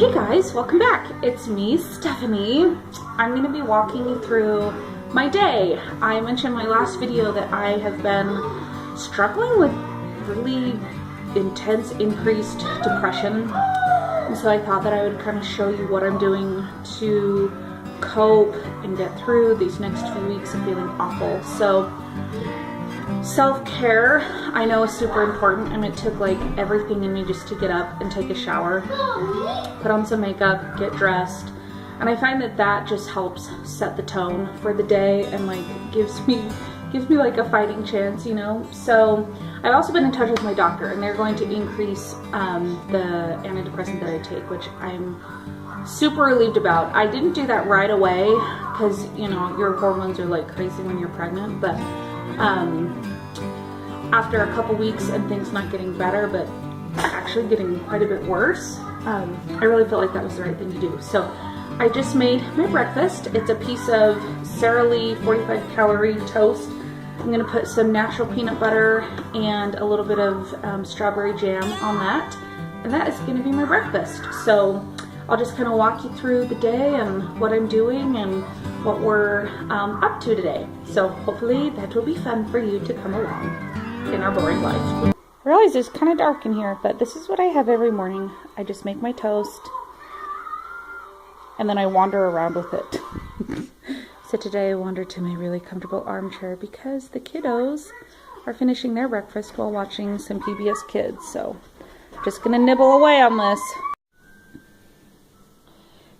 Hey guys, welcome back. It's me, Stephanie. I'm going to be walking you through my day. I mentioned in my last video that I have been struggling with really intense increased depression. And so I thought that I would kind of show you what I'm doing to cope and get through these next few weeks of feeling awful. So self-care, I know, is super important, and it took like everything in me just to get up and take a shower, put on some makeup, get dressed, and I find that that just helps set the tone for the day and like gives me like a fighting chance, you know. So I've also been in touch with my doctor, and they're going to increase the antidepressant that I take, which I'm super relieved about. I didn't do that right away because, you know, your hormones are like crazy when you're pregnant, but after a couple weeks and things not getting better but actually getting quite a bit worse, I really felt like that was the right thing to do. So I just made my breakfast. It's a piece of Sara Lee 45 calorie toast. I'm gonna put some natural peanut butter and a little bit of strawberry jam on that, and that is gonna be my breakfast. So I'll just kind of walk you through the day and what I'm doing and what we're up to today. So hopefully that will be fun for you to come along in our boring life. I realize it's kind of dark in here, but this is what I have every morning. I just make my toast and then I wander around with it. So today I wandered to my really comfortable armchair because the kiddos are finishing their breakfast while watching some PBS Kids. So just gonna nibble away on this.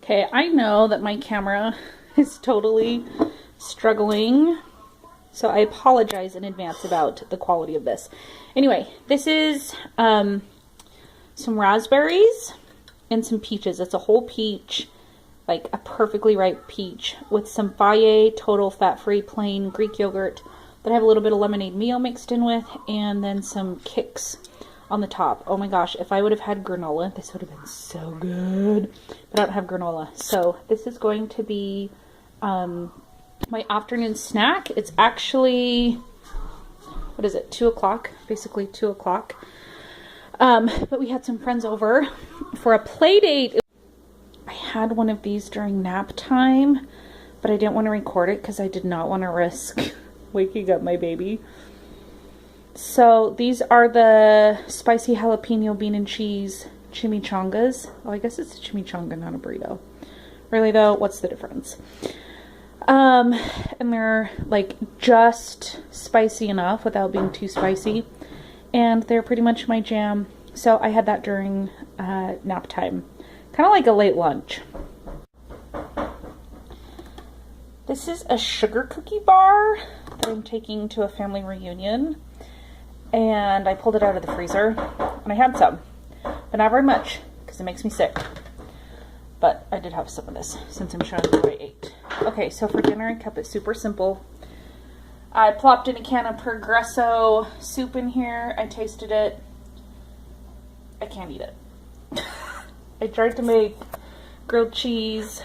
Okay, I know that my camera is totally struggling, so I apologize in advance about the quality of this. Anyway, this is some raspberries and some peaches. It's a whole peach, like a perfectly ripe peach, with some Wks total fat-free plain Greek yogurt that I have a little bit of lemonade meal mixed in with, and then some Wks on the top. Oh my gosh, if I would have had granola, this would have been so good. But I don't have granola. So this is going to be my afternoon snack. It's actually, what is it, 2 o'clock? Basically 2 o'clock. But we had some friends over for a play date. I had one of these during nap time, but I didn't want to record it because I did not want to risk waking up my baby. So these are the spicy jalapeno bean and cheese chimichangas. Oh, I guess it's a chimichanga, not a burrito. Really though, what's the difference? And they're like just spicy enough without being too spicy. And they're pretty much my jam. So I had that during nap time. Kind of like a late lunch. This is a sugar cookie bar that I'm taking to a family reunion. And I pulled it out of the freezer, and I had some, but not very much because it makes me sick. But I did have some of this since I'm showing you what I ate. Okay, so for dinner I kept it super simple. I plopped in a can of Progresso soup in here. I tasted it. I can't eat it. I tried to make grilled cheese.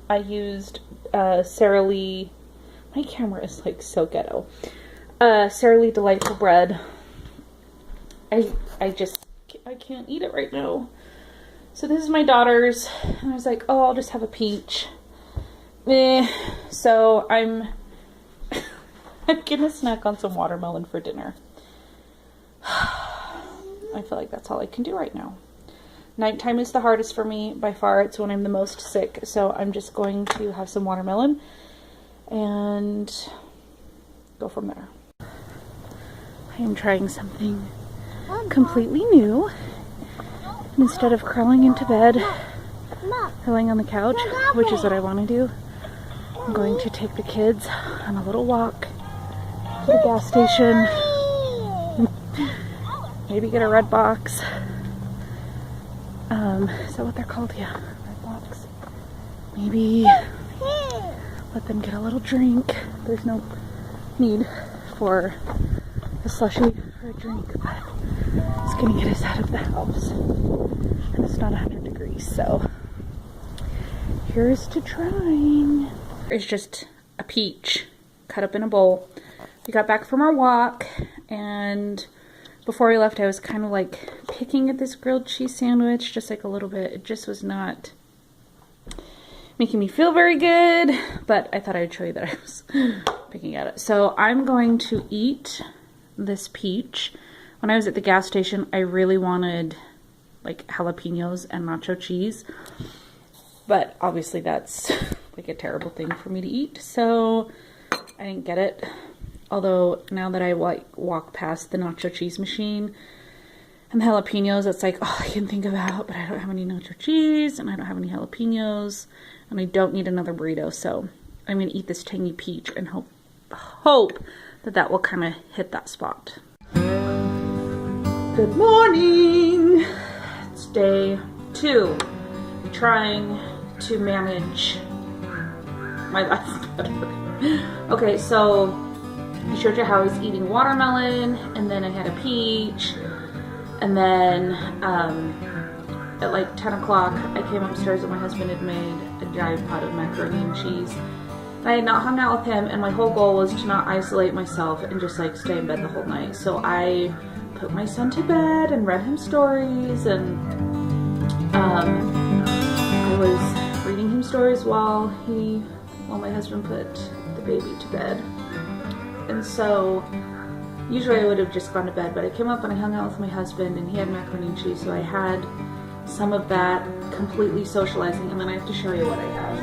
I used Sara Lee. My camera is like so ghetto. Sara Lee Delightful Bread. I can't eat it right now. So this is my daughter's, and I was like, oh, I'll just have a peach. So I'm gonna snack on some watermelon for dinner. I feel like that's all I can do right now. Nighttime is the hardest for me by far. It's when I'm the most sick. So I'm just going to have some watermelon and go from there. I am trying something completely new. Instead of crawling into bed or laying on the couch, which is what I want to do, I'm going to take the kids on a little walk to the gas station. Maybe get a red box. Is that what they're called? Yeah, red box. Maybe let them get a little drink. There's no need for a slushie or a drink, but it's gonna get us out of the house, and it's not 100 degrees, so here's to trying. It's just a peach cut up in a bowl. We got back from our walk and before I left, I was kind of like picking at this grilled cheese sandwich, just like a little bit. It just was not making me feel very good, but I thought I'd show you that I was picking at it. So I'm going to eat this peach. When I was at the gas station, I really wanted like jalapenos and nacho cheese, but obviously that's like a terrible thing for me to eat, so I didn't get it. Although now that I walk past the nacho cheese machine and the jalapenos, it's like, oh, I can think about, but I don't have any nacho cheese and I don't have any jalapenos and I don't need another burrito. So I'm going to eat this tangy peach and hope that that will kind of hit that spot. Good morning. It's day 2. Trying to manage my life better. Okay, so I showed you how I was eating watermelon, and then I had a peach, and then at like 10 o'clock I came upstairs and my husband had made a giant pot of macaroni and cheese. And I had not hung out with him, and my whole goal was to not isolate myself and just like stay in bed the whole night. So I put my son to bed and read him stories, and I was reading him stories while my husband put the baby to bed. And so usually I would have just gone to bed, but I came up and I hung out with my husband, and he had macaroni and cheese, so I had some of that, completely socializing, and then I have to show you what I have.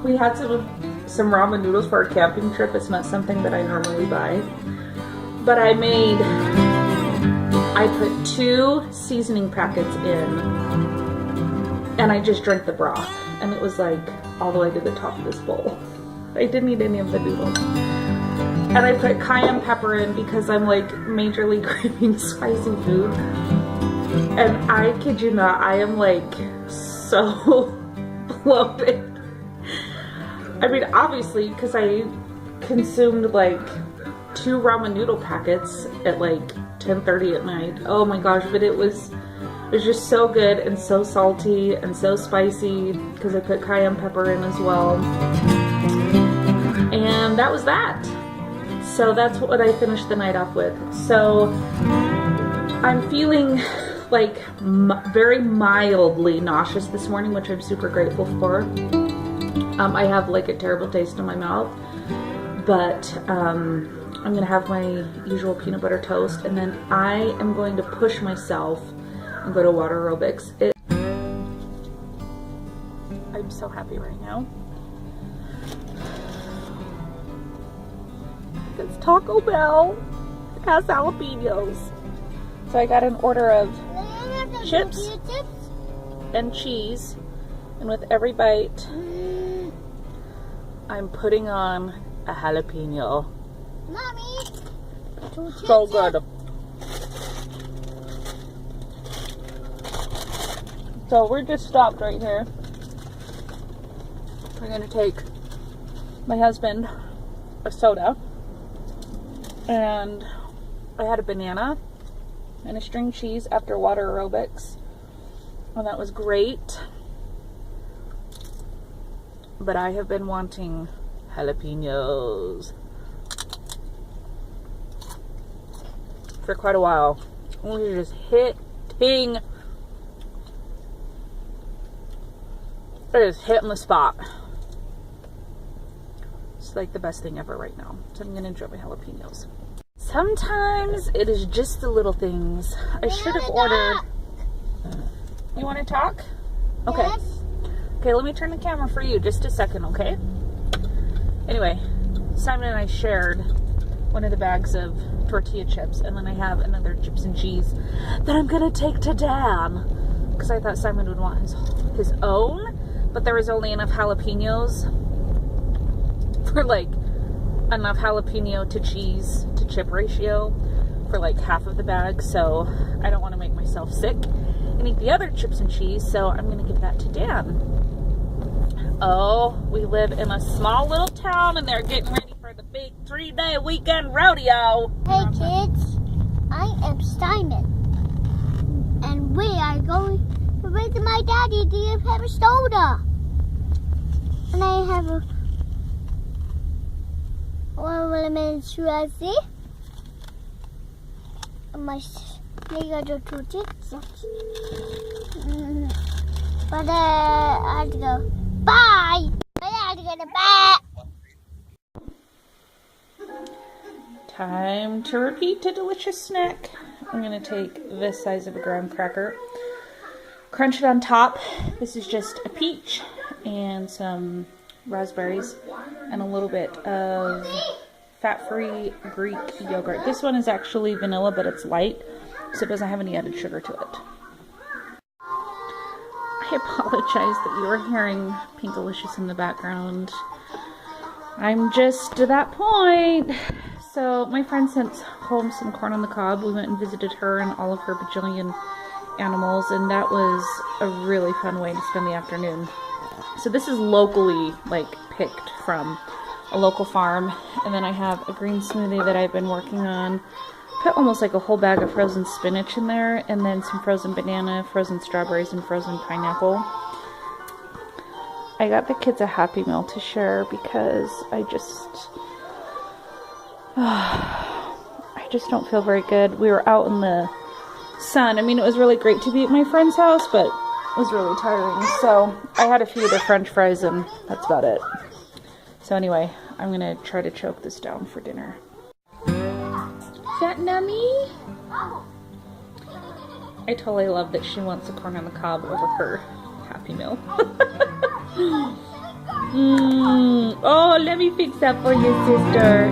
We had some ramen noodles for our camping trip. It's not something that I normally buy, but I put 2 seasoning packets in, and I just drank the broth, and it was like all the way to the top of this bowl. I didn't eat any of the noodles. And I put cayenne pepper in because I'm like majorly craving spicy food. And I kid you not, I am like so bloated. I mean, obviously, because I consumed like 2 ramen noodle packets at like 10:30 at night. Oh my gosh, but it was just so good and so salty and so spicy because I put cayenne pepper in as well. And that was that. So that's what I finished the night off with. So I'm feeling like very mildly nauseous this morning, which I'm super grateful for. I have like a terrible taste in my mouth, but I'm gonna have my usual peanut butter toast, and then I am going to push myself and go to water aerobics. I'm so happy right now because Taco Bell has jalapenos. So I got an order of chips and cheese, and with every bite I'm putting on a jalapeno. Mommy, so good. So we're just stopped right here. We're gonna take my husband a soda, and I had a banana and a string cheese after water aerobics, and that was great. But I have been wanting jalapenos for quite a while. We're just hitting. It is hitting the spot. It's like the best thing ever right now. So I'm gonna enjoy my jalapenos. Sometimes it is just the little things. I should have ordered. You want to talk? Okay. Yes. Okay, let me turn the camera for you just a second, okay? Anyway, Simon and I shared one of the bags of tortilla chips, and then I have another chips and cheese that I'm gonna take to Dan because I thought Simon would want his own, but there was only enough jalapenos for like enough jalapeno to cheese to chip ratio for like half of the bag, so I don't want to make myself sick and eat the other chips and cheese, so I'm gonna give that to Dan. Oh, we live in a small little town, and they're getting ready for the big 3-day weekend rodeo. Hey kids, I am Simon, and we are going to visit my daddy to give him a soda. And I have lemon squeezy. My nigga tutti. But I had to go. Bye. I had to go to bed. Time to repeat a delicious snack. I'm going to take this size of a graham cracker, crunch it on top. This is just a peach and some raspberries and a little bit of fat-free Greek yogurt. This one is actually vanilla, but it's light, so it doesn't have any added sugar to it. I apologize that you are hearing Pink Delicious in the background. I'm just to that point. So my friend sent home some corn on the cob. We went and visited her and all of her bajillion animals, and that was a really fun way to spend the afternoon. So this is locally picked from a local farm, and then I have a green smoothie that I've been working on. Put almost like a whole bag of frozen spinach in there, and then some frozen banana, frozen strawberries, and frozen pineapple. I got the kids a Happy Meal to share because I just don't feel very good. We were out in the sun. I mean, it was really great to be at my friend's house, but it was really tiring. So I had a few of their French fries, and that's about it. So anyway, I'm gonna try to choke this down for dinner. Fat Nummy? I totally love that she wants a corn on the cob over her Happy Meal. Oh, let me fix that for you, sister.